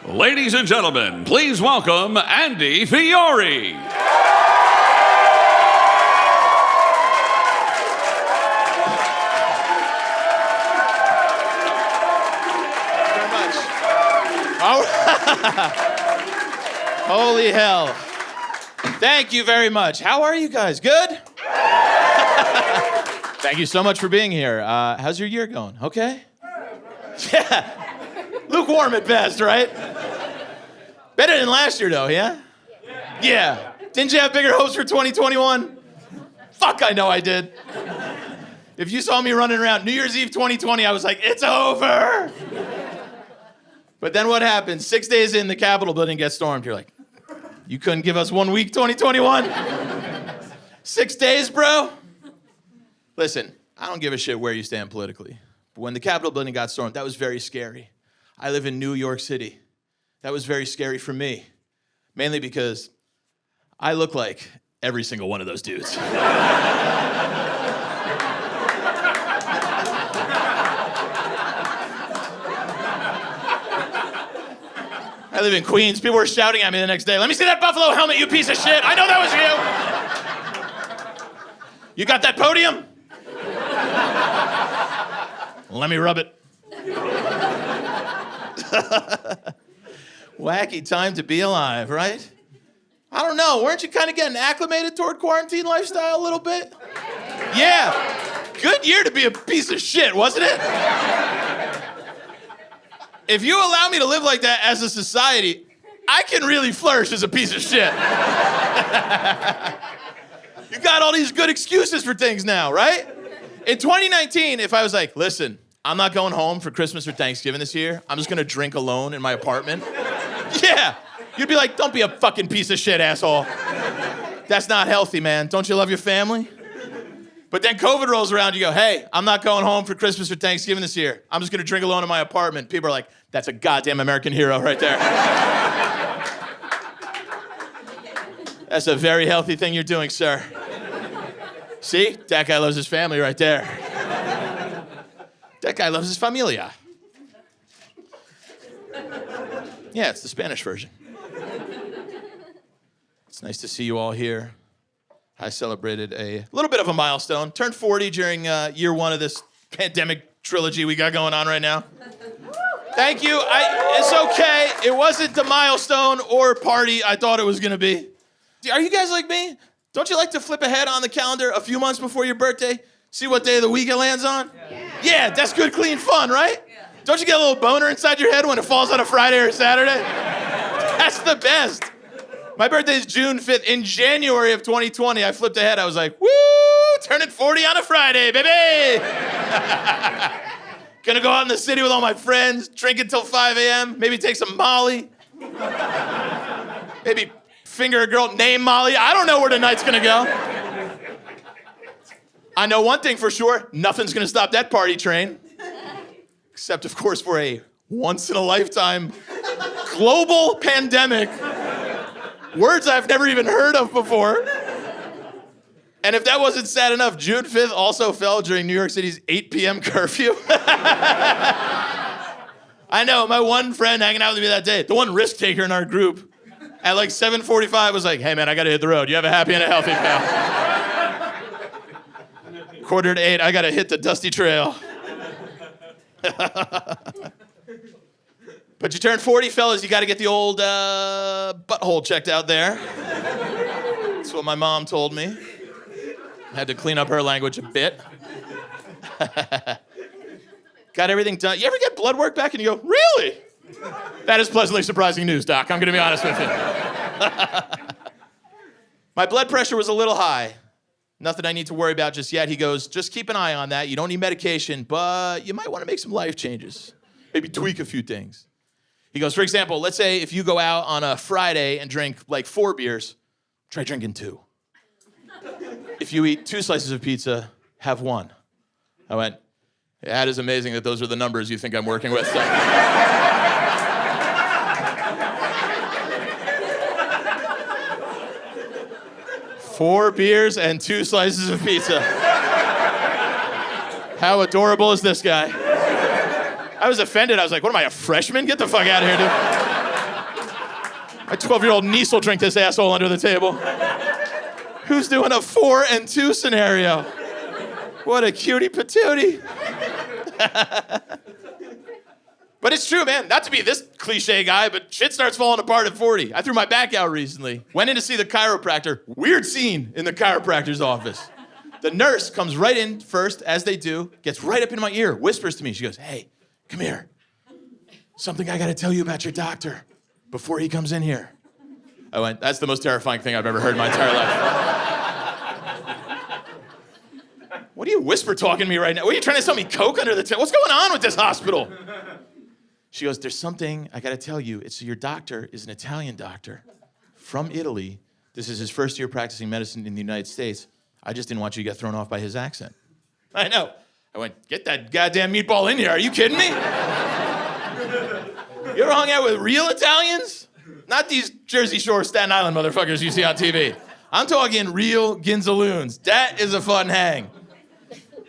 Ladies and gentlemen, please welcome Andy Fiori. Holy hell. Thank you very much. How are you guys? Good? Thank you so much for being here. How's your year going? Okay? Yeah. Lukewarm at best, right? Better than last year, though, yeah? Yeah. Didn't you have bigger hopes for 2021? Fuck, I know I did. If you saw me running around New Year's Eve 2020, I was like, it's over! But then what happened? 6 days in, the Capitol building gets stormed. You're like, you couldn't give us 1 week, 2021? 6 days, bro? Listen, I don't give a shit where you stand politically. But when the Capitol building got stormed, that was very scary. I live in New York City. That was very scary for me. Mainly because I look like every single one of those dudes. I live in Queens. People were shouting at me the next day. Let me see that buffalo helmet, you piece of shit. I know that was you. You got that podium? Let me rub it. Wacky time to be alive, right? I don't know. Weren't you kind of getting acclimated toward quarantine lifestyle a little bit? Yeah. Good year to be a piece of shit, wasn't it? If you allow me to live like that as a society, I can really flourish as a piece of shit. You got all these good excuses for things now, right? In 2019, if I was like, listen, I'm not going home for Christmas or Thanksgiving this year. I'm just gonna drink alone in my apartment. Yeah, you'd be like, don't be a fucking piece of shit, asshole. That's not healthy, man. Don't you love your family? But then COVID rolls around, you go, hey, I'm not going home for Christmas or Thanksgiving this year. I'm just gonna drink alone in my apartment. People are like, that's a goddamn American hero right there. That's a very healthy thing you're doing, sir. See? That guy loves his family right there. That guy loves his familia. Yeah, it's the Spanish version. It's nice to see you all here. I celebrated a little bit of a milestone. Turned 40 during year one of this pandemic trilogy we got going on right now. Thank you. It's okay. It wasn't the milestone or party I thought it was going to be. Are you guys like me? Don't you like to flip ahead on the calendar a few months before your birthday? See what day of the week it lands on? Yeah, that's good, clean fun, right? Yeah. Don't you get a little boner inside your head when it falls on a Friday or a Saturday? That's the best. My birthday is June 5th. In January of 2020, I flipped ahead. I was like, woo, turning 40 on a Friday, baby. Gonna go out in the city with all my friends, drink until 5 a.m., maybe take some Molly. Maybe finger a girl named Molly. I don't know where the night's gonna go. I know one thing for sure, nothing's gonna stop that party train. Except, of course, for a once-in-a-lifetime global pandemic. Words I've never even heard of before. And if that wasn't sad enough, June 5th also fell during New York City's 8 p.m. curfew. I know, my one friend hanging out with me that day, the one risk taker in our group, at like 7:45 was like, hey man, I gotta hit the road. You have a happy and a healthy, pal. 7:45, I gotta hit the dusty trail. But you turn 40, fellas, you gotta get the old butthole checked out there. That's what my mom told me. I had to clean up her language a bit. Got everything done. You ever get blood work back and you go, really? That is pleasantly surprising news, Doc. I'm gonna be honest with you. My blood pressure was a little high. Nothing I need to worry about just yet. He goes, just keep an eye on that. You don't need medication, but you might want to make some life changes. Maybe tweak a few things. He goes, for example, let's say if you go out on a Friday and drink like 4 beers, try drinking 2. If you eat 2 slices of pizza, have 1. I went, yeah, that is amazing that those are the numbers you think I'm working with. So. 4 beers and 2 slices of pizza. How adorable is this guy? I was offended. I was like, what am I, a freshman? Get the fuck out of here, dude. My 12-year-old niece will drink this asshole under the table. Who's doing a 4 and 2 scenario? What a cutie patootie. But it's true, man. Not to be this cliche guy, but shit starts falling apart at 40. I threw my back out recently. Went in to see the chiropractor. Weird scene in the chiropractor's office. The nurse comes right in first, as they do, gets right up in my ear, whispers to me. She goes, hey, come here. Something I gotta tell you about your doctor before he comes in here. I went, that's the most terrifying thing I've ever heard in my entire life. What are you whisper talking to me right now? What are you trying to sell me coke under the table? What's going on with this hospital? She goes, there's something I gotta tell you. It's your doctor is an Italian doctor from Italy. This is his first year practicing medicine in the United States. I just didn't want you to get thrown off by his accent. I know. I went, get that goddamn meatball in here. Are you kidding me? You ever hung out with real Italians? Not these Jersey Shore, Staten Island motherfuckers you see on TV. I'm talking real Ginzaloons. That is a fun hang.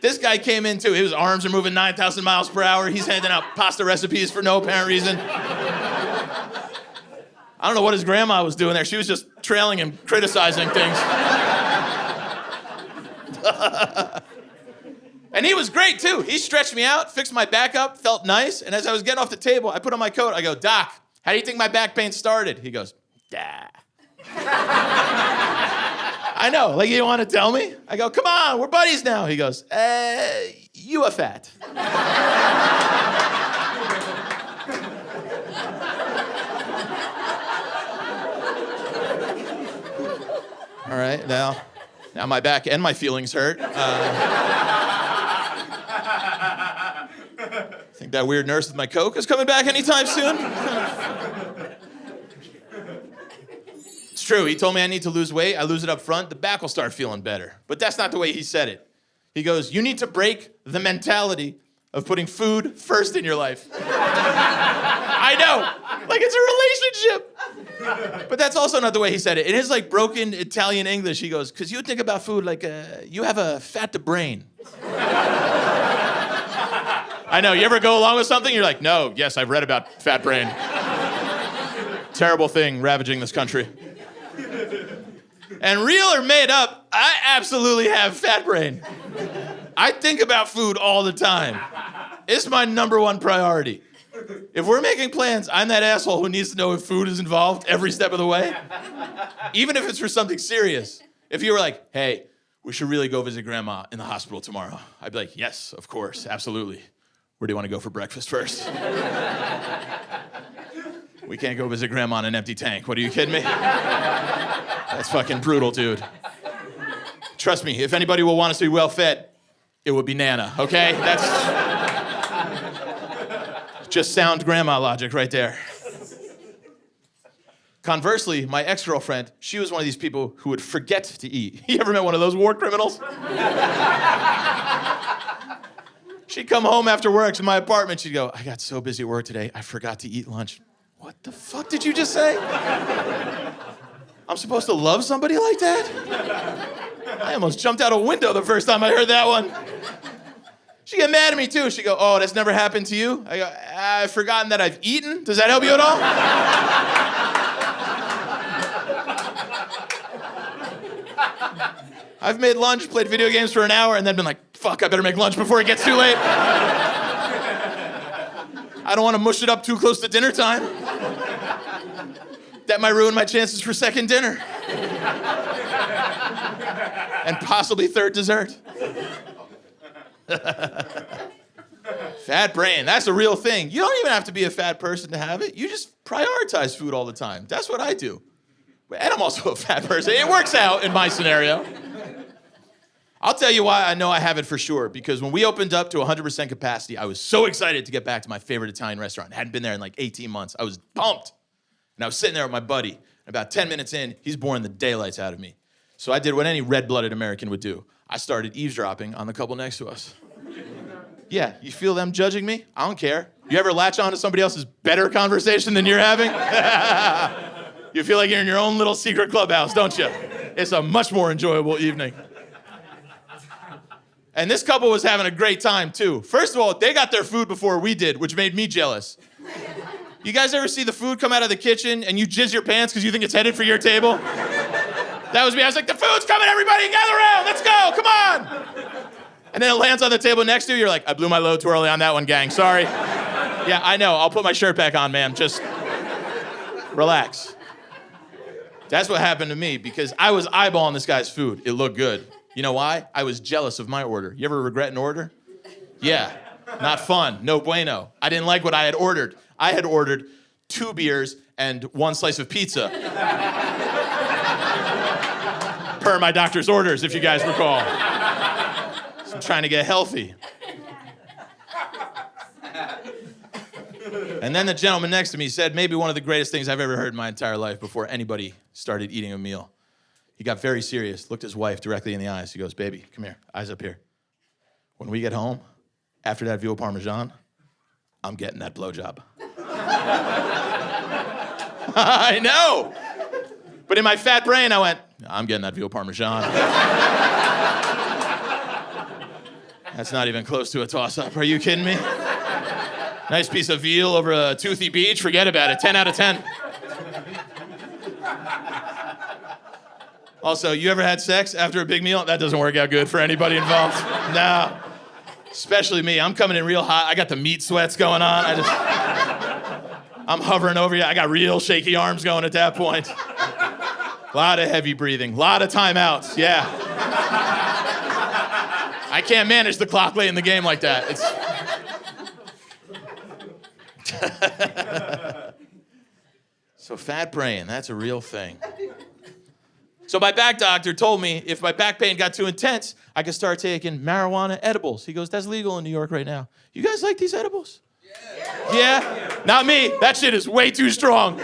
This guy came in too. His arms are moving 9,000 miles per hour. He's handing out pasta recipes for no apparent reason. I don't know what his grandma was doing there. She was just trailing him, criticizing things. And he was great too. He stretched me out, fixed my back up, felt nice. And as I was getting off the table, I put on my coat. I go, Doc, how do you think my back pain started? He goes, Dah. I know, like you want to tell me? I go, come on, we're buddies now. He goes, you a fat. All right, now my back and my feelings hurt. Think that weird nurse with my coke is coming back anytime soon? It's true, he told me I need to lose weight. I lose it up front, the back will start feeling better. But that's not the way he said it. He goes, you need to break the mentality of putting food first in your life. I know, like it's a relationship. But that's also not the way he said it. In his like broken Italian English, he goes, because you think about food like you have a fat brain. I know, you ever go along with something, you're like, no, yes, I've read about fat brain. Terrible thing ravaging this country. And real or made up, I absolutely have fat brain. I think about food all the time. It's my number one priority. If we're making plans, I'm that asshole who needs to know if food is involved every step of the way. Even if it's for something serious. If you were like, hey, we should really go visit grandma in the hospital tomorrow. I'd be like, yes, of course, absolutely. Where do you want to go for breakfast first? We can't go visit grandma on an empty tank. What, are you kidding me? That's fucking brutal, dude. Trust me, if anybody will want us to be well-fed, it would be Nana, okay? That's just sound grandma logic right there. Conversely, my ex-girlfriend, she was one of these people who would forget to eat. You ever met one of those war criminals? She'd come home after work to my apartment. She'd go, I got so busy at work today, I forgot to eat lunch. What the fuck did you just say? I'm supposed to love somebody like that? I almost jumped out a window the first time I heard that one. She'd get mad at me too. She'd go, oh, that's never happened to you? I go, I've forgotten that I've eaten. Does that help you at all? I've made lunch, played video games for an hour, and then been like, fuck, I better make lunch before it gets too late. I don't want to mush it up too close to dinner time. That might ruin my chances for second dinner. And possibly third dessert. Fat brain, that's a real thing. You don't even have to be a fat person to have it. You just prioritize food all the time. That's what I do. And I'm also a fat person. It works out in my scenario. I'll tell you why I know I have it for sure. Because when we opened up to 100% capacity, I was so excited to get back to my favorite Italian restaurant. I hadn't been there in like 18 months. I was pumped. And I was sitting there with my buddy. And about 10 minutes in, he's boring the daylights out of me. So I did what any red-blooded American would do. I started eavesdropping on the couple next to us. Yeah, you feel them judging me? I don't care. You ever latch on to somebody else's better conversation than you're having? You feel like you're in your own little secret clubhouse, don't you? It's a much more enjoyable evening. And this couple was having a great time, too. First of all, they got their food before we did, which made me jealous. You guys ever see the food come out of the kitchen and you jizz your pants because you think it's headed for your table? That was me. I was like, the food's coming, everybody, gather around, let's go, come on. And then it lands on the table next to you, you're like, I blew my load too early on that one, gang, sorry. Yeah, I know, I'll put my shirt back on, ma'am, just relax. That's what happened to me because I was eyeballing this guy's food. It looked good. You know why? I was jealous of my order. You ever regret an order? Yeah, not fun, no bueno. I didn't like what I had ordered. I had ordered 2 beers and 1 slice of pizza. Per my doctor's orders, if you guys recall. So I'm trying to get healthy. And then the gentleman next to me said maybe one of the greatest things I've ever heard in my entire life before anybody started eating a meal. He got very serious, looked his wife directly in the eyes. He goes, baby, come here, eyes up here. When we get home, after that veal parmesan, I'm getting that blowjob. I know. But in my fat brain, I went, I'm getting that veal parmesan. That's not even close to a toss-up. Are you kidding me? Nice piece of veal over a toothy beach. Forget about it. 10 out of 10. Also, you ever had sex after a big meal? That doesn't work out good for anybody involved. No. Especially me. I'm coming in real hot. I got the meat sweats going on. I'm hovering over you. I got real shaky arms going at that point. A lot of heavy breathing. A lot of timeouts. Yeah. I can't manage the clock late in the game like that. So fat brain, that's a real thing. So my back doctor told me if my back pain got too intense, I could start taking marijuana edibles. He goes, that's legal in New York right now. You guys like these edibles? Yeah? Not me. That shit is way too strong.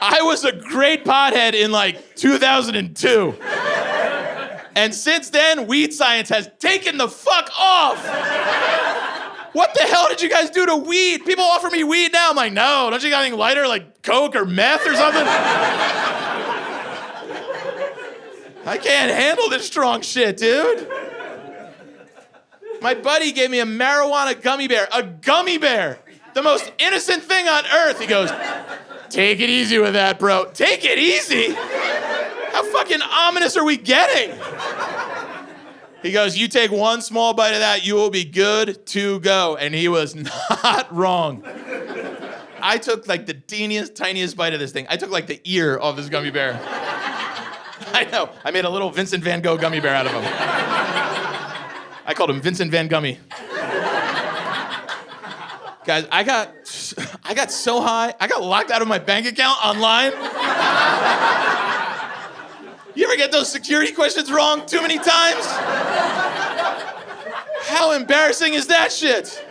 I was a great pothead in like 2002. And since then, weed science has taken the fuck off. What the hell did you guys do to weed? People offer me weed now. I'm like, no, don't you got anything lighter, like coke or meth or something? I can't handle this strong shit, dude. My buddy gave me a marijuana gummy bear. A gummy bear. The most innocent thing on earth. He goes, take it easy with that, bro. Take it easy? How fucking ominous are we getting? He goes, you take 1 small bite of that, you will be good to go. And he was not wrong. I took like the teeniest, tiniest bite of this thing. I took like the ear of this gummy bear. I know. I made a little Vincent Van Gogh gummy bear out of him. I called him Vincent Van Gummy. Guys, I got so high, I got locked out of my bank account online. You ever get those security questions wrong too many times? How embarrassing is that shit?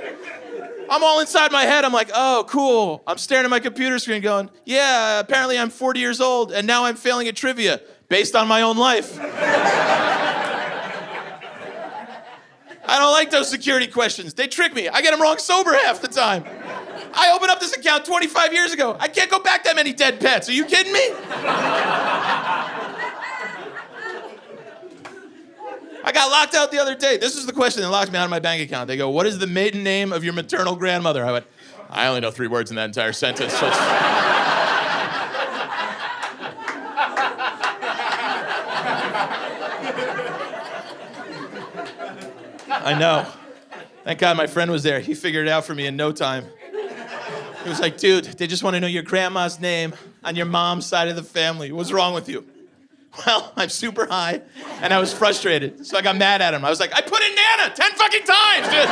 I'm all inside my head. I'm like, oh, cool. I'm staring at my computer screen going, yeah, apparently I'm 40 years old and now I'm failing at trivia based on my own life. I don't like those security questions. They trick me. I get them wrong sober half the time. I opened up this account 25 years ago. I can't go back that many dead pets. Are you kidding me? I got locked out the other day. This is the question that locked me out of my bank account. They go, what is the maiden name of your maternal grandmother? I went, I only know 3 words in that entire sentence. So I know. Thank God my friend was there. He figured it out for me in no time. He was like, dude, they just want to know your grandma's name on your mom's side of the family. What's wrong with you? Well, I'm super high, and I was frustrated, so I got mad at him. I was like, I put in Nana 10 fucking times, dude.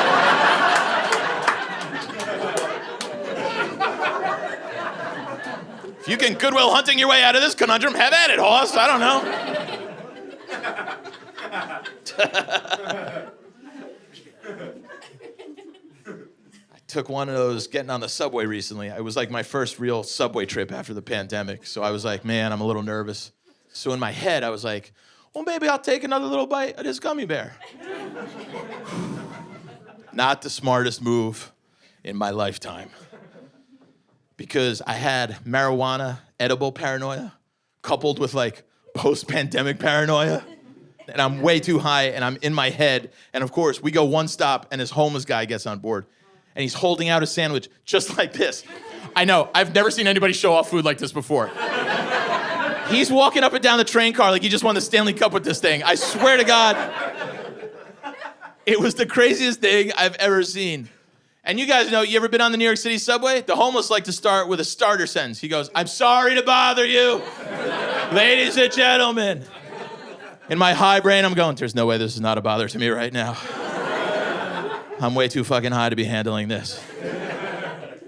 If you can Goodwill Hunting your way out of this conundrum, have at it, Hoss. I don't know. I took one of those getting on the subway recently. It was like my first real subway trip after the pandemic, so I was like, man, I'm a little nervous. So in my head, I was like, well, maybe I'll take another little bite of this gummy bear. Not the smartest move in my lifetime. Because I had marijuana, edible paranoia, coupled with like post-pandemic paranoia. and I'm way too high, and I'm in my head. And of course, we go one stop, and this homeless guy gets on board, and he's holding out a sandwich just like this. I know, I've never seen anybody show off food like this before. He's walking up and down the train car like he just won the Stanley Cup with this thing. I swear to God, it was the craziest thing I've ever seen. And you guys know, you ever been on the New York City subway? The homeless like to start with a starter sentence. He goes, "I'm sorry to bother you, ladies and gentlemen." In my high brain, I'm going, there's no way this is not a bother to me right now. I'm way too fucking high to be handling this.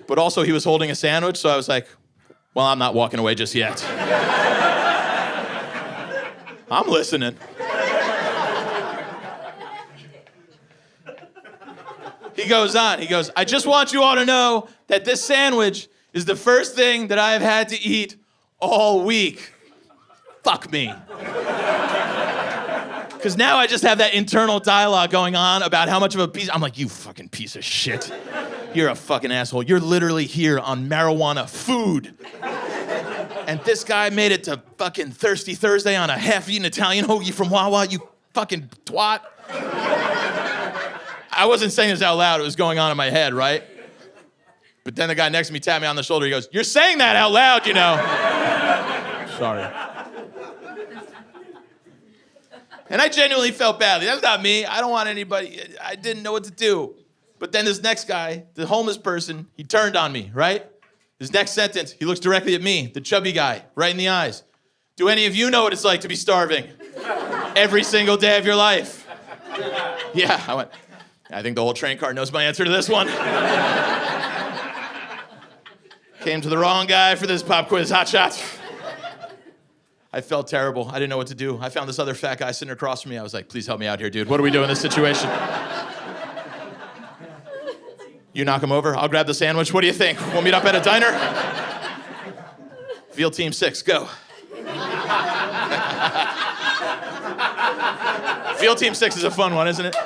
But also, he was holding a sandwich, so I was like, well, I'm not walking away just yet. I'm listening. He goes on, "I just want you all to know that this sandwich is the first thing that I have had to eat all week. Fuck me." Because now I just have that internal dialogue going on about how much of a piece, I'm like, you fucking piece of shit. You're a fucking asshole. You're literally here on marijuana food. And this guy made it to fucking Thirsty Thursday on a half-eaten Italian hoagie from Wawa, you fucking twat. I wasn't saying this out loud, it was going on in my head, right? But then the guy next to me tapped me on the shoulder, he goes, "You're saying that out loud, you know." Sorry. And I genuinely felt badly. That's not me. I don't want anybody, I didn't know what to do. But then this next guy, the homeless person, he turned on me, right? His next sentence, he looks directly at me, the chubby guy, right in the eyes. "Do any of you know what it's like to be starving every single day of your life?" Yeah, I went, I think the whole train car knows my answer to this one. Came to the wrong guy for this pop quiz hotshot. I felt terrible. I didn't know what to do. I found this other fat guy sitting across from me. I was like, please help me out here, dude. What do we do in this situation? You knock him over, I'll grab the sandwich. What do you think? We'll meet up at a diner? Field Team 6, go. Field Team 6 is a fun one, isn't it?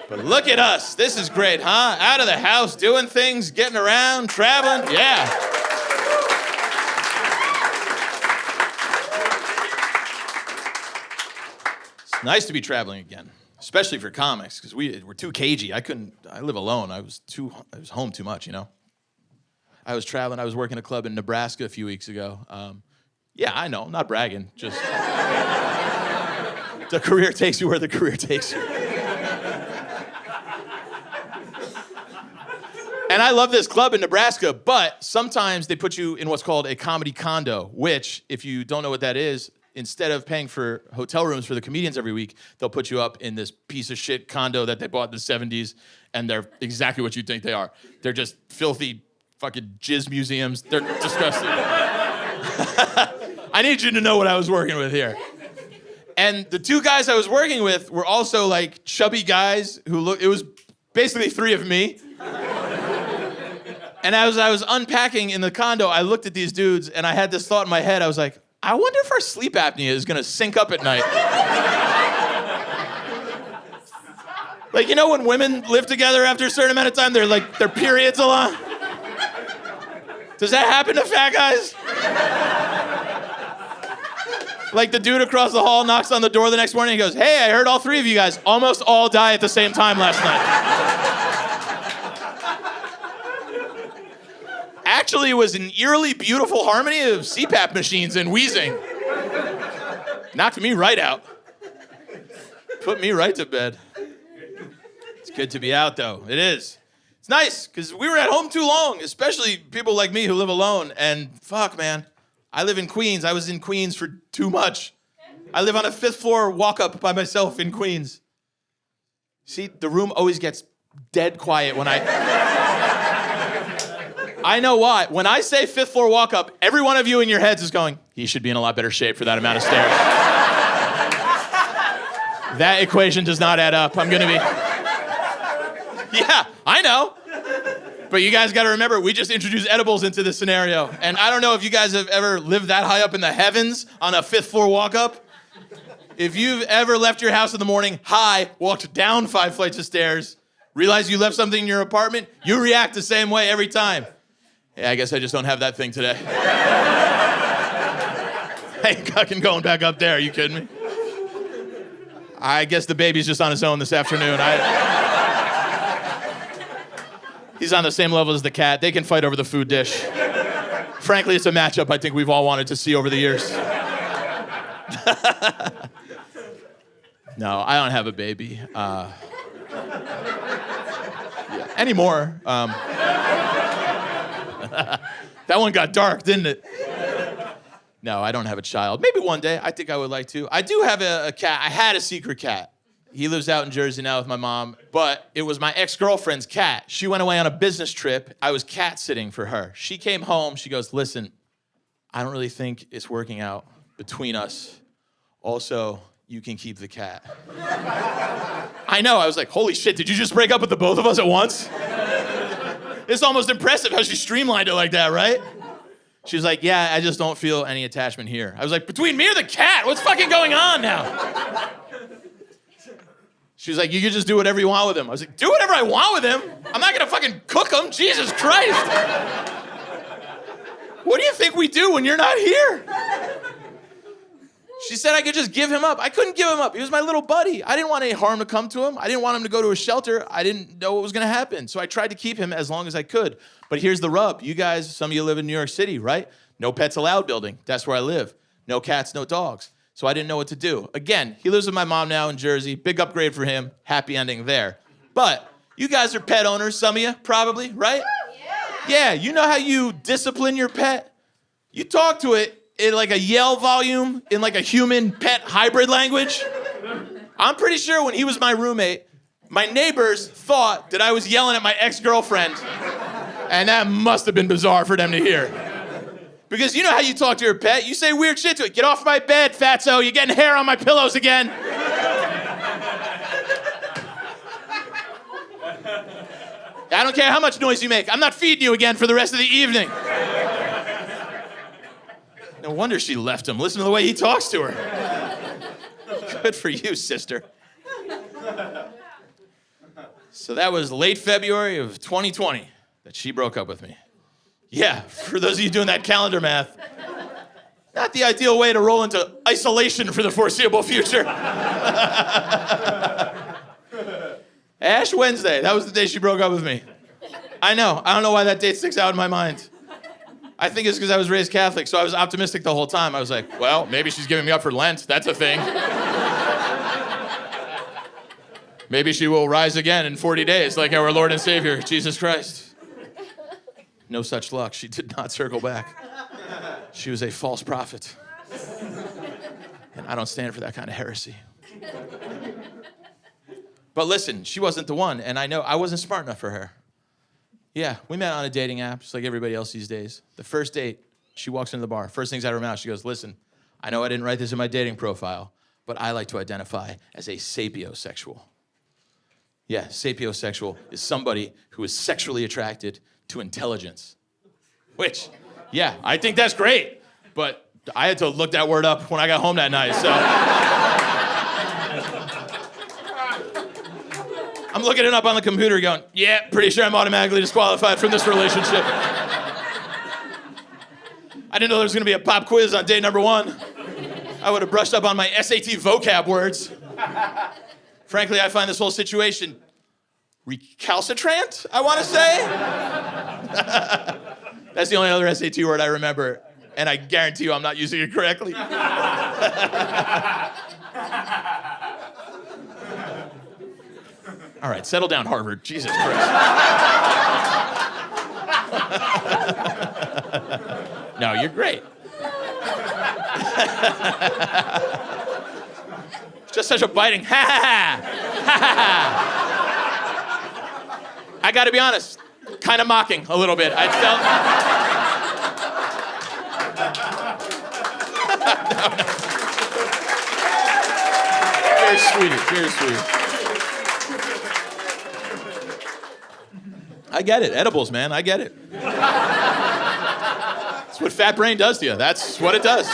But look at us. This is great, huh? Out of the house, doing things, getting around, traveling. Yeah. It's nice to be traveling again, especially for comics, because we're too cagey. I live alone. I was home too much, you know? I was traveling. I was working a club in Nebraska a few weeks ago. Yeah, I know. I'm not bragging. Just the career takes you where the career takes you. And I love this club in Nebraska, but sometimes they put you in what's called a comedy condo, which, if you don't know what that is, instead of paying for hotel rooms for the comedians every week, they'll put you up in this piece of shit condo that they bought in the 70s, and they're exactly what you think they are. They're just filthy fucking jizz museums. They're disgusting. I need you to know what I was working with here. And the two guys I was working with were also like chubby guys who it was basically three of me. And as I was unpacking in the condo, I looked at these dudes and I had this thought in my head. I was like, I wonder if our sleep apnea is gonna sync up at night. Like, you know when women live together after a certain amount of time, they're like, their periods a lot? Does that happen to fat guys? Like the dude across the hall knocks on the door the next morning and goes, "Hey, I heard all three of you guys almost all die at the same time last night." Actually, it was an eerily beautiful harmony of CPAP machines and wheezing. Knocked me right out. Put me right to bed. It's good to be out, though. It is. It's nice, because we were at home too long, especially people like me who live alone. And fuck, man, I live in Queens. I was in Queens for too much. I live on a 5th floor walk-up by myself in Queens. See, the room always gets dead quiet when I know why. When I say 5th floor walk-up, every one of you in your heads is going, he should be in a lot better shape for that amount of stairs. That equation does not add up. I'm gonna be... Yeah, I know. But you guys gotta remember, we just introduced edibles into this scenario. And I don't know if you guys have ever lived that high up in the heavens on a 5th floor walk-up. If you've ever left your house in the morning high, walked down 5 flights of stairs, realized you left something in your apartment, you react the same way every time. Yeah, I guess I just don't have that thing today. I ain't fucking going back up there. Are you kidding me? I guess the baby's just on his own this afternoon. He's on the same level as the cat. They can fight over the food dish. Frankly, it's a matchup I think we've all wanted to see over the years. No, I don't have a baby. Anymore. That one got dark, didn't it? No, I don't have a child. Maybe one day. I think I would like to. I do have a cat. I had a secret cat. He lives out in Jersey now with my mom, but it was my ex-girlfriend's cat. She went away on a business trip. I was cat sitting for her. She came home. She goes, listen, I don't really think it's working out between us. Also, you can keep the cat. I know. I was like, holy shit, did you just break up with the both of us at once? It's almost impressive how she streamlined it like that, right? She was like, yeah, I just don't feel any attachment here. I was like, between me or the cat? What's fucking going on now? She was like, you can just do whatever you want with him. I was like, do whatever I want with him? I'm not gonna fucking cook him, Jesus Christ. What do you think we do when you're not here? She said I could just give him up. I couldn't give him up. He was my little buddy. I didn't want any harm to come to him. I didn't want him to go to a shelter. I didn't know what was gonna happen. So I tried to keep him as long as I could. But here's the rub. You guys, some of you live in New York City, right? No pets allowed building. That's where I live. No cats, no dogs. So I didn't know what to do. Again, he lives with my mom now in Jersey. Big upgrade for him. Happy ending there. But you guys are pet owners, some of you, probably, right? Yeah, you know how you discipline your pet? You talk to it in like a yell volume, in like a human-pet hybrid language. I'm pretty sure when he was my roommate, my neighbors thought that I was yelling at my ex-girlfriend. And that must have been bizarre for them to hear. Because you know how you talk to your pet? You say weird shit to it. Get off my bed, fatso. You're getting hair on my pillows again. I don't care how much noise you make. I'm not feeding you again for the rest of the evening. No wonder she left him. Listen to the way he talks to her. Good for you, sister. So that was late February of 2020 that she broke up with me. Yeah, for those of you doing that calendar math, not the ideal way to roll into isolation for the foreseeable future. Ash Wednesday, that was the day she broke up with me. I know, I don't know why that date sticks out in my mind. I think it's because I was raised Catholic, so I was optimistic the whole time. I was like, well, maybe she's giving me up for Lent, that's a thing. Maybe she will rise again in 40 days like our Lord and Savior, Jesus Christ. No such luck. She did not circle back. She was a false prophet. And I don't stand for that kind of heresy. But listen, she wasn't the one, and I know I wasn't smart enough for her. Yeah, we met on a dating app, just like everybody else these days. The first date, she walks into the bar. First things out of her mouth, she goes, listen, I know I didn't write this in my dating profile, but I like to identify as a sapiosexual. Yeah, sapiosexual is somebody who is sexually attracted to intelligence. Which, yeah, I think that's great. But I had to look that word up when I got home that night, so. I'm looking it up on the computer going, yeah, pretty sure I'm automatically disqualified from this relationship. I didn't know there was gonna be a pop quiz on day number 1. I would have brushed up on my SAT vocab words. Frankly, I find this whole situation recalcitrant, I want to say. That's the only other SAT word I remember, and I guarantee you I'm not using it correctly. All right, settle down, Harvard. Jesus Christ. No, you're great. Just such a biting ha ha ha ha ha. I gotta be honest, kind of mocking a little bit. I felt. No. Very sweet, very sweet. I get it, edibles, man, I get it. That's what fat brain does to you. That's what it does.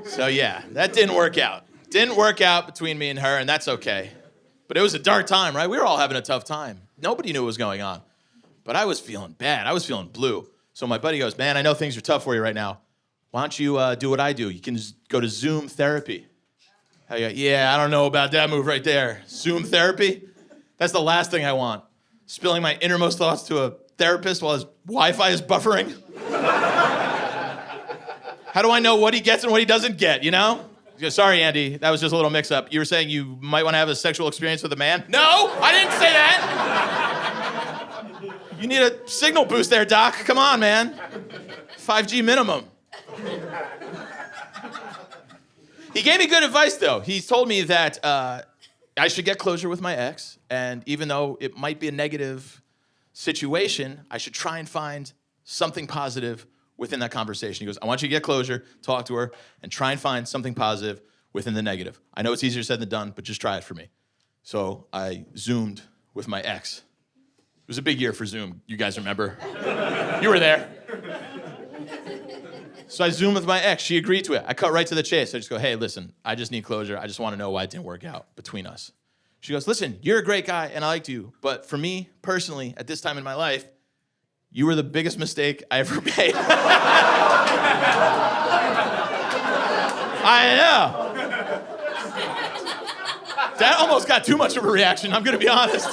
So yeah, that didn't work out. Didn't work out between me and her, and that's okay. But it was a dark time, right? We were all having a tough time. Nobody knew what was going on. But I was feeling bad. I was feeling blue. So my buddy goes, man, I know things are tough for you right now. Why don't you do what I do? You can just go to Zoom therapy. I go, yeah, I don't know about that move right there. Zoom therapy? That's the last thing I want. Spilling my innermost thoughts to a therapist while his Wi-Fi is buffering. How do I know what he gets and what he doesn't get, you know? He goes, sorry, Andy, that was just a little mix-up. You were saying you might want to have a sexual experience with a man? No, I didn't say that. You need a signal boost there, Doc. Come on, man. 5G minimum. He gave me good advice, though. He's told me that I should get closure with my ex, and even though it might be a negative situation, I should try and find something positive within that conversation. He goes, I want you to get closure, talk to her, and try and find something positive within the negative. I know it's easier said than done, but just try it for me. So I Zoomed with my ex. It was a big year for Zoom. You guys remember? You were there. So I Zoomed with my ex. She agreed to it. I cut right to the chase. I just go, hey, listen, I just need closure. I just want to know why it didn't work out between us. She goes, listen, you're a great guy, and I liked you. But for me, personally, at this time in my life, you were the biggest mistake I ever made. I know. That almost got too much of a reaction, I'm going to be honest.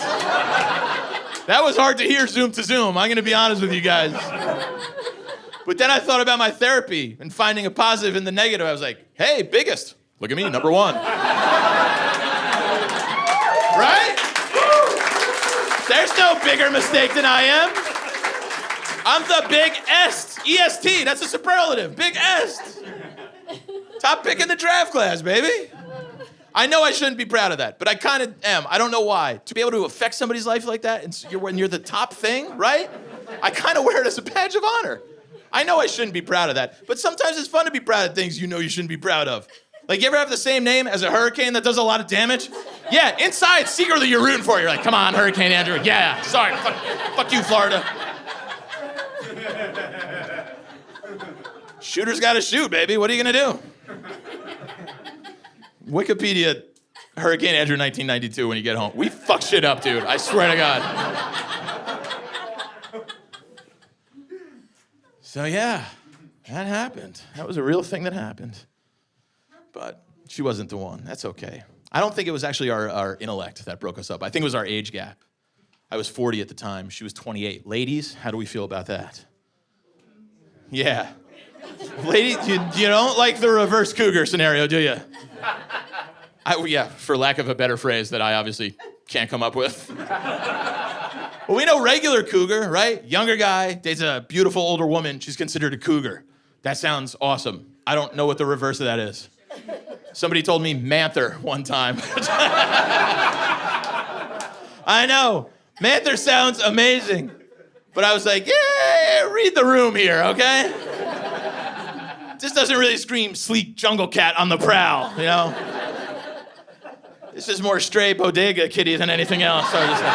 That was hard to hear Zoom to Zoom. I'm going to be honest with you guys. But then I thought about my therapy and finding a positive in the negative. I was like, hey, biggest. Look at me, number one. Right? There's no bigger mistake than I am. I'm the big est. E-S-T, that's a superlative. Big est. Top pick in the draft class, baby. I know I shouldn't be proud of that, but I kind of am. I don't know why. To be able to affect somebody's life like that, and when you're the top thing, right? I kind of wear it as a badge of honor. I know I shouldn't be proud of that, but sometimes it's fun to be proud of things you know you shouldn't be proud of. Like, you ever have the same name as a hurricane that does a lot of damage? Yeah, inside, secretly you're rooting for it. You're like, come on, Hurricane Andrew. Yeah, sorry, fuck you, Florida. Shooter's gotta shoot, baby. What are you gonna do? Wikipedia, Hurricane Andrew 1992 when you get home. We fuck shit up, dude. I swear to God. So yeah, that happened. That was a real thing that happened. But she wasn't the one. That's okay. I don't think it was actually our intellect that broke us up. I think it was our age gap. I was 40 at the time. She was 28. Ladies, how do we feel about that? Yeah. Ladies, you don't like the reverse cougar scenario, do you? Yeah, for lack of a better phrase that I obviously can't come up with. Well, we know regular cougar, right? Younger guy dates a beautiful older woman. She's considered a cougar. That sounds awesome. I don't know what the reverse of that is. Somebody told me Mattern one time. I know. Mattern sounds amazing. But I was like, yeah, read the room here, okay? This doesn't really scream sleek jungle cat on the prowl, you know? This is more stray bodega kitty than anything else. So I was just like,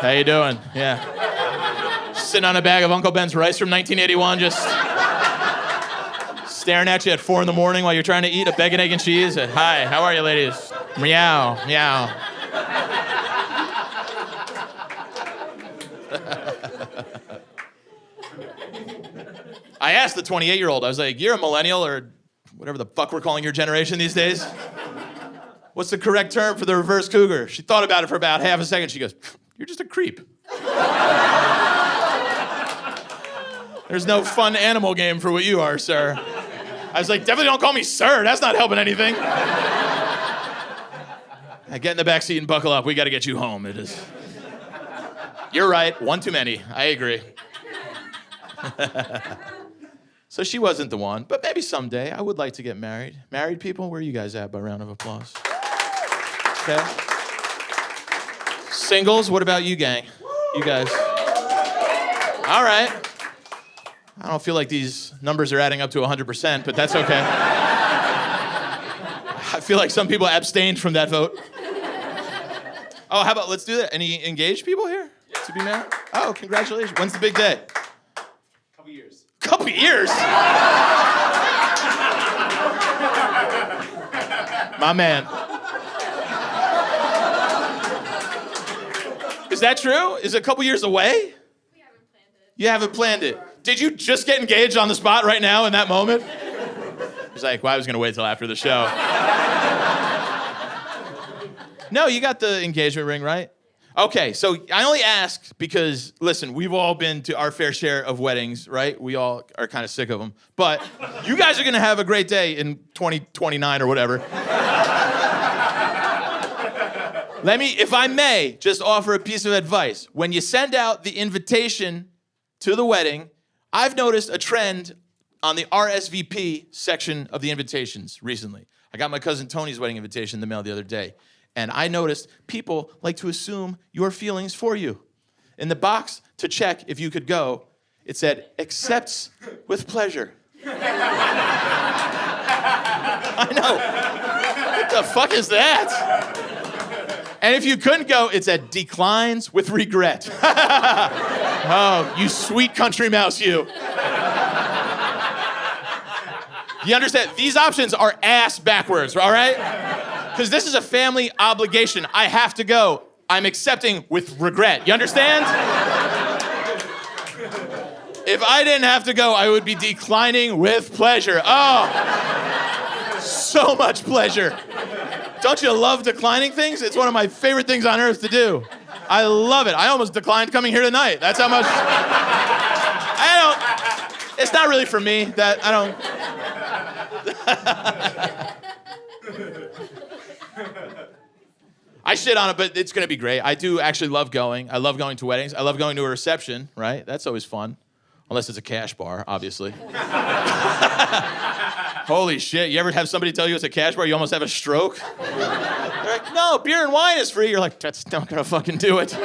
how you doing? Yeah. Sitting on a bag of Uncle Ben's rice from 1981, just staring at you at 4 a.m. while you're trying to eat a bacon, egg, and cheese. Hi, how are you, ladies? Meow, meow. I asked the 28-year-old, I was like, you're a millennial or whatever the fuck we're calling your generation these days? What's the correct term for the reverse cougar? She thought about it for about half a second. She goes, you're just a creep. There's no fun animal game for what you are, sir. I was like, definitely don't call me sir. That's not helping anything. Get in the back seat and buckle up. We got to get you home. It is. You're right. One too many. I agree. So she wasn't the one, but maybe someday I would like to get married. Married people, where are you guys at by round of applause? Okay. Singles, what about you, gang? You guys. All right. I don't feel like these numbers are adding up to 100%, but that's okay. I feel like some people abstained from that vote. Oh, how about, let's do that. Any engaged people here to be married? Oh, congratulations. When's the big day? Couple years? My man. Is that true? Is it a couple years away? We haven't planned it. You haven't planned it. Did you just get engaged on the spot right now in that moment? He's like, well, I was going to wait till after the show. No, you got the engagement ring, right? Okay, so I only ask because, listen, we've all been to our fair share of weddings, right? We all are kind of sick of them. But you guys are going to have a great day in 2029 or whatever. Let me, if I may, just offer a piece of advice. When you send out the invitation to the wedding, I've noticed a trend on the RSVP section of the invitations recently. I got my cousin Tony's wedding invitation in the mail the other day. And I noticed people like to assume your feelings for you. In the box to check if you could go, it said, accepts with pleasure. I know. What the fuck is that? And if you couldn't go, it said, declines with regret. Oh, you sweet country mouse, you. You understand? These options are ass backwards, all right? Because this is a family obligation. I have to go. I'm accepting with regret. You understand? If I didn't have to go, I would be declining with pleasure. Oh, so much pleasure. Don't you love declining things? It's one of my favorite things on earth to do. I love it. I almost declined coming here tonight. That's how much. It's not really for me. I shit on it, but it's going to be great. I do actually love going. I love going to weddings. I love going to a reception, right? That's always fun. Unless it's a cash bar, obviously. Holy shit, you ever have somebody tell you it's a cash bar, you almost have a stroke? They're like, no, beer and wine is free. You're like, that's not going to fucking do it.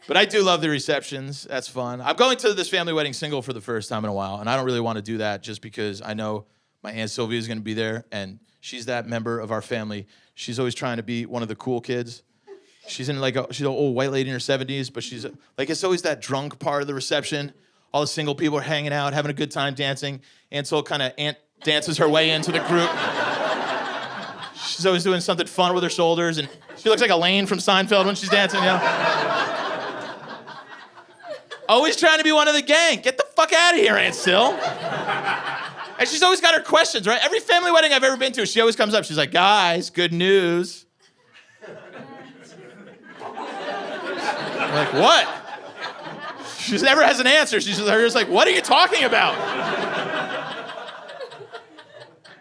But I do love the receptions. That's fun. I'm going to this family wedding single for the first time in a while, and I don't really want to do that just because I know my Aunt Sylvia is going to be there, and she's that member of our family. She's always trying to be one of the cool kids. She's in she's an old white lady in her 70s, but she's like, it's always that drunk part of the reception. All the single people are hanging out, having a good time dancing. Aunt Sol kind of dances her way into the group. She's always doing something fun with her shoulders, and she looks like Elaine from Seinfeld when she's dancing, you know? Always trying to be one of the gang. Get the fuck out of here, Aunt Sil. And she's always got her questions, right? Every family wedding I've ever been to, she always comes up. She's like, guys, good news. I'm like, what? She never has an answer. She's just like, what are you talking about?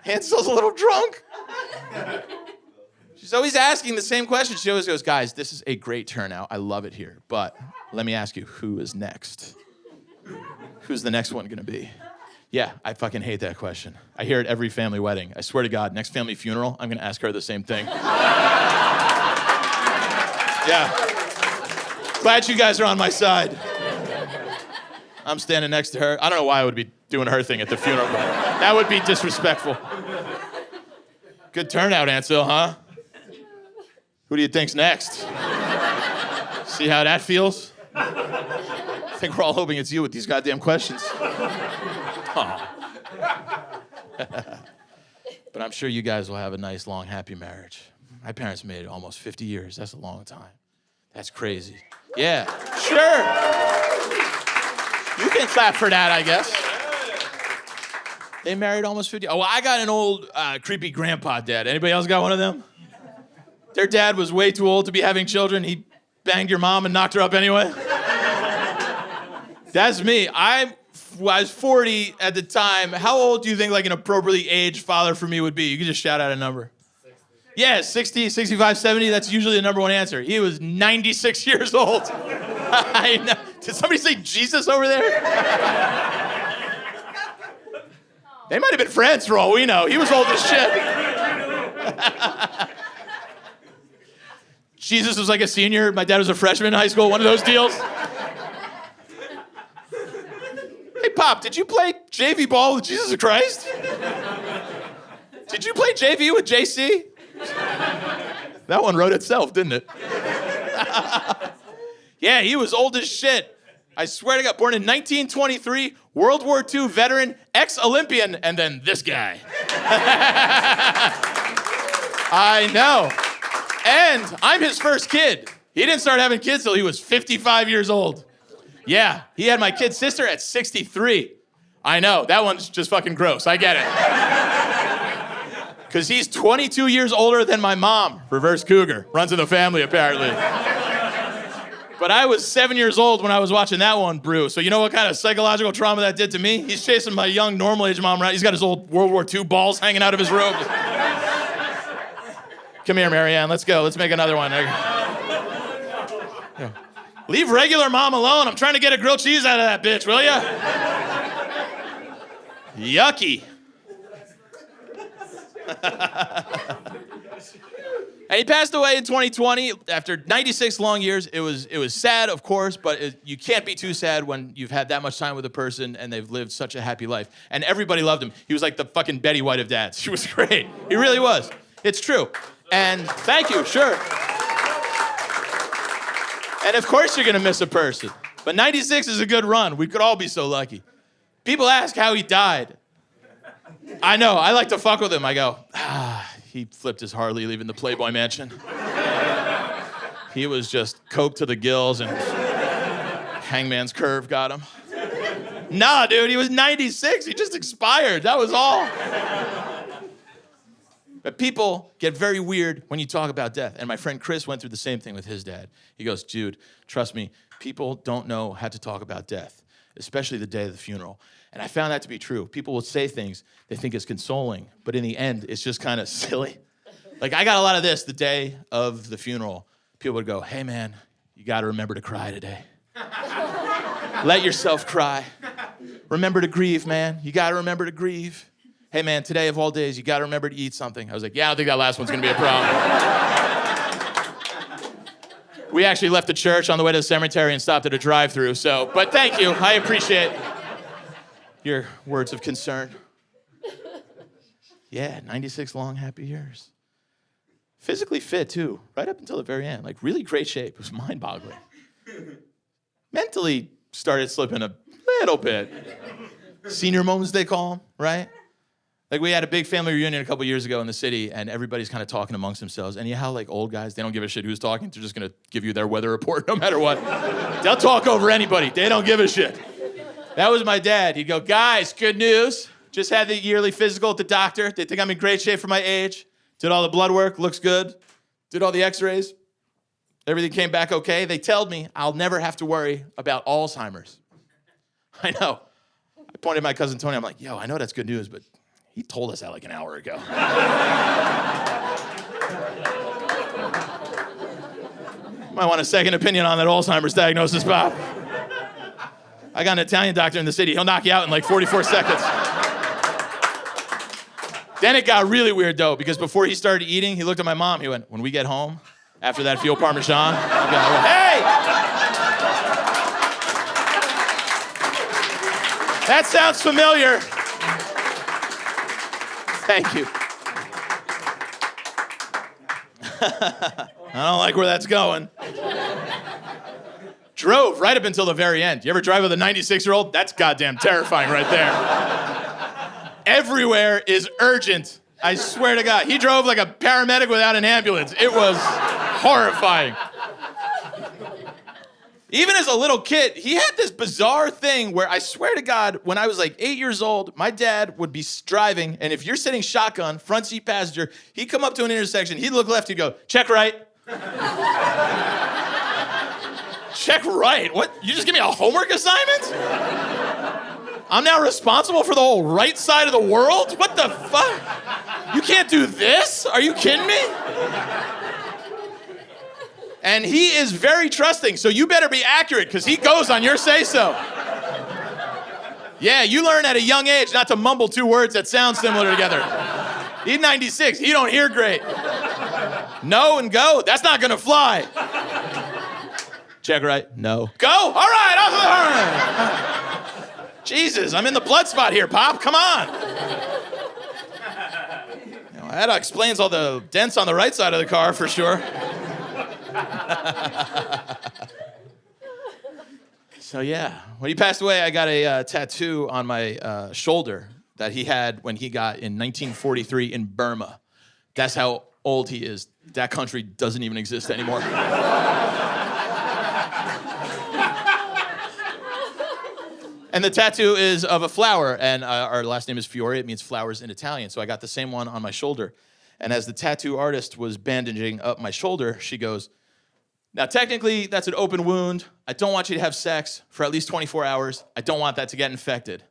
Aunt Sil's a little drunk. She's always asking the same question. She always goes, guys, this is a great turnout. I love it here. But let me ask you, who is next? Who's the next one going to be? Yeah, I fucking hate that question. I hear it every family wedding. I swear to God, next family funeral, I'm going to ask her the same thing. Yeah. Glad you guys are on my side. I'm standing next to her. I don't know why I would be doing her thing at the funeral, but that would be disrespectful. Good turnout, Ansel, huh? Who do you think's next? See how that feels? I think we're all hoping it's you with these goddamn questions. Huh. But I'm sure you guys will have a nice, long, happy marriage. My parents made it almost 50 years. That's a long time. That's crazy. Yeah, sure. You can clap for that, I guess. They married almost 50. Oh, well, I got an old, creepy grandpa dad. Anybody else got one of them? Their dad was way too old to be having children. He banged your mom and knocked her up anyway. That's me. I was 40 at the time. How old do you think like an appropriately aged father for me would be? You can just shout out a number. 60. Yeah, 60, 65, 70. That's usually the number one answer. He was 96 years old. I know. Did somebody say Jesus over there? They might have been friends for all we know. He was old as shit. Jesus was like a senior. My dad was a freshman in high school. One of those deals. Hey, Pop, did you play JV ball with Jesus Christ? Did you play JV with JC? That one wrote itself, didn't it? Yeah, he was old as shit. I swear to God, born in 1923, World War II veteran, ex-Olympian, and then this guy. I know. And I'm his first kid. He didn't start having kids till he was 55 years old. Yeah, he had my kid sister at 63. I know, that one's just fucking gross. I get it. Because he's 22 years older than my mom. Reverse cougar. Runs in the family, apparently. But I was 7 years old when I was watching that one brew. So you know what kind of psychological trauma that did to me? He's chasing my young, normal-age mom around. He's got his old World War II balls hanging out of his robe. Come here, Maryann. Let's go. Let's make another one. Yeah. Leave regular mom alone. I'm trying to get a grilled cheese out of that bitch, will ya? Yucky. And he passed away in 2020 after 96 long years. It was sad, of course, but you can't be too sad when you've had that much time with a person and they've lived such a happy life. And everybody loved him. He was like the fucking Betty White of dads. She was great. He really was. It's true. And thank you, sure. And of course you're gonna miss a person. But 96 is a good run. We could all be so lucky. People ask how he died. I know, I like to fuck with him. I go, he flipped his Harley leaving the Playboy Mansion. He was just coke to the gills and Hangman's Curve got him. Nah, dude, he was 96. He just expired. That was all. But people get very weird when you talk about death. And my friend Chris went through the same thing with his dad. He goes, dude, trust me, people don't know how to talk about death, especially the day of the funeral. And I found that to be true. People will say things they think is consoling, but in the end, it's just kind of silly. Like, I got a lot of this the day of the funeral. People would go, hey, man, you got to remember to cry today. Let yourself cry. Remember to grieve, man. You got to remember to grieve. Hey, man, today of all days, you got to remember to eat something. I was like, yeah, I don't think that last one's going to be a problem. We actually left the church on the way to the cemetery and stopped at a drive-thru, but thank you. I appreciate your words of concern. Yeah, 96 long, happy years. Physically fit, too, right up until the very end. Like, really great shape. It was mind-boggling. Mentally started slipping a little bit. Senior moments, they call them, right? Like, we had a big family reunion a couple years ago in the city, and everybody's kind of talking amongst themselves. And you know how, like, old guys, they don't give a shit who's talking. They're just going to give you their weather report no matter what. They'll talk over anybody. They don't give a shit. That was my dad. He'd go, guys, good news. Just had the yearly physical at the doctor. They think I'm in great shape for my age. Did all the blood work. Looks good. Did all the x-rays. Everything came back okay. They told me I'll never have to worry about Alzheimer's. I know. I pointed at my cousin Tony. I'm like, yo, I know that's good news, but he told us that like an hour ago. Might want a second opinion on that Alzheimer's diagnosis, Bob. I got an Italian doctor in the city. He'll knock you out in like 44 seconds. Then it got really weird, though, because before he started eating, he looked at my mom. He went, when we get home, after that veal parmesan, I went, hey! That sounds familiar. Thank you. I don't like where that's going. Drove right up until the very end. You ever drive with a 96-year-old? That's goddamn terrifying right there. Everywhere is urgent. I swear to God. He drove like a paramedic without an ambulance. It was horrifying. Even as a little kid, he had this bizarre thing where I swear to God, when I was like 8 years old, my dad would be driving, and if you're sitting shotgun, front seat passenger, he'd come up to an intersection, he'd look left, he'd go, check right. Check right? What? You just give me a homework assignment? I'm now responsible for the whole right side of the world? What the fuck? You can't do this? Are you kidding me? And he is very trusting, so you better be accurate, because he goes on your say-so. Yeah, you learn at a young age not to mumble two words that sound similar together. He's 96, he don't hear great. No and go, that's not gonna fly. Check right, no. Go, all right. Jesus, I'm in the blood spot here, Pop, come on. You know, that explains all the dents on the right side of the car for sure. So yeah, when he passed away, I got a tattoo on my shoulder that he had when he got in 1943 in Burma. That's how old he is. That country doesn't even exist anymore. And the tattoo is of a flower, and our last name is Fiori. It means flowers in Italian. So I got the same one on my shoulder. And as the tattoo artist was bandaging up my shoulder, she goes, "Now, technically, that's an open wound. I don't want you to have sex for at least 24 hours. I don't want that to get infected."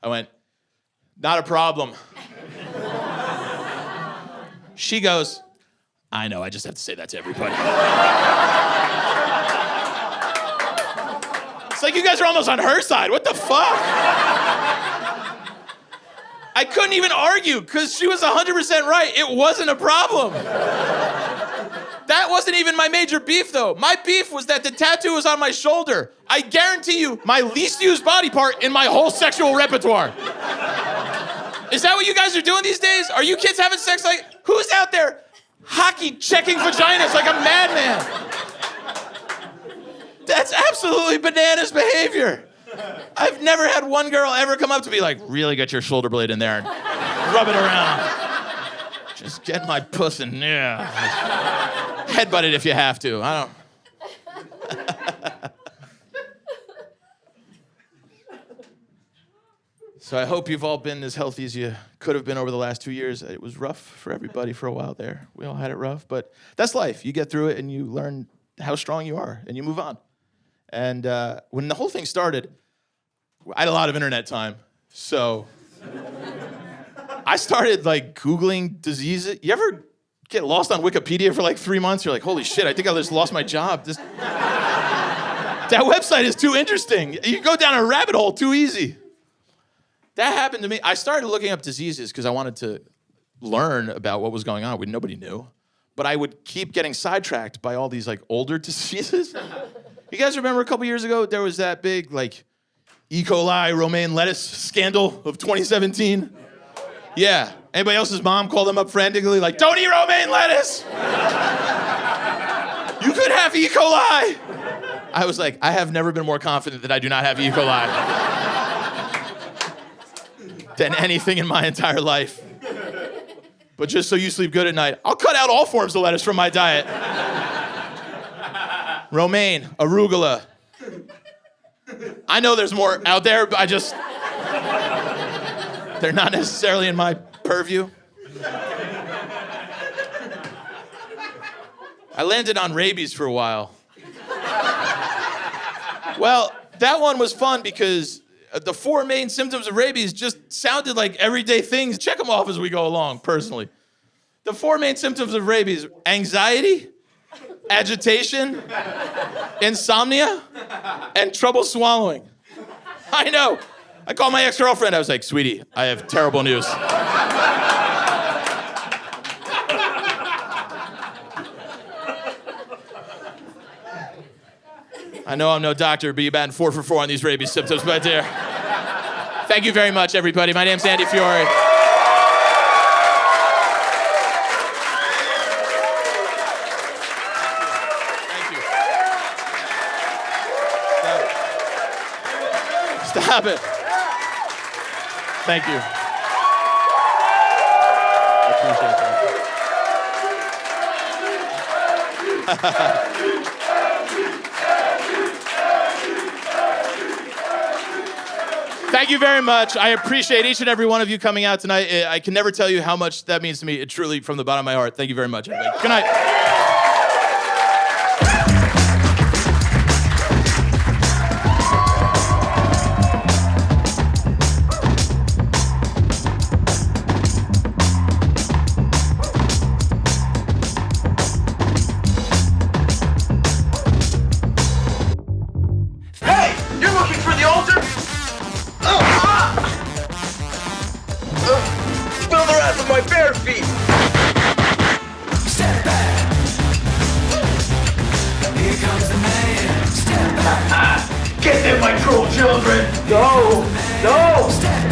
I went, "Not a problem." She goes, "I know, I just have to say that to everybody." It's like you guys are almost on her side. What the fuck? I couldn't even argue because she was 100% right. It wasn't a problem. That wasn't even my major beef, though. My beef was that the tattoo was on my shoulder. I guarantee you, my least used body part in my whole sexual repertoire. Is that what you guys are doing these days? Are you kids having sex like... Who's out there hockey checking vaginas like a madman? That's absolutely bananas behavior. I've never had one girl ever come up to me like, "Really get your shoulder blade in there and rub it around. Just get my puss in there. Headbutt it if you have to." I don't... So I hope you've all been as healthy as you could have been over the last 2 years. It was rough for everybody for a while there. We all had it rough, but that's life. You get through it and you learn how strong you are and you move on. And when the whole thing started, I had a lot of internet time, so I started like Googling diseases. You ever get lost on Wikipedia for like 3 months? You're like, "Holy shit, I think I just lost my job." That website is too interesting. You go down a rabbit hole too easy. That happened to me. I started looking up diseases because I wanted to learn about what was going on. Nobody knew. But I would keep getting sidetracked by all these like older diseases. You guys remember a couple years ago, there was that big like E. coli romaine lettuce scandal of 2017? Yeah. Anybody else's mom called them up frantically like, "Don't eat romaine lettuce! You could have E. coli!" I was like, I have never been more confident that I do not have E. coli than anything in my entire life. But just so you sleep good at night, I'll cut out all forms of lettuce from my diet. Romaine, arugula. I know there's more out there, but they're not necessarily in my purview. I landed on rabies for a while. Well, that one was fun because the 4 main symptoms of rabies just sounded like everyday things. Check them off as we go along, personally. The 4 main symptoms of rabies: anxiety, agitation, insomnia, and trouble swallowing. I know. I called my ex-girlfriend. I was like, "Sweetie, I have terrible news." I know I'm no doctor, but you've been 4 for 4 on these rabies symptoms, my dear. Thank you very much, everybody. My name's Andy Fiori. Thank you. Stop it. Thank you. I appreciate that. Thank you very much. I appreciate each and every one of you coming out tonight. I can never tell you how much that means to me. It truly, from the bottom of my heart. Thank you very much, everybody. Good night. Hey, you're looking for the altar? Spill the wrath of my bare feet! Step back. Here comes the man. Step back. Get them, my cruel children! No! No! Step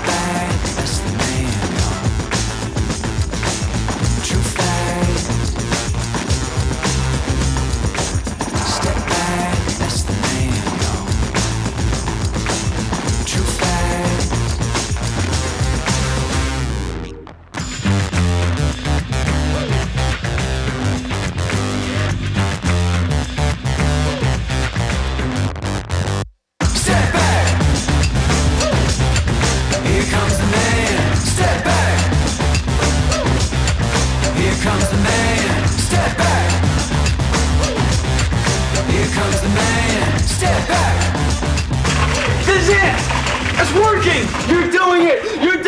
back, that's the man. True fact. Step back, comes the man, step back. Here comes the man, step back. This is it! It's working! You're doing it! You're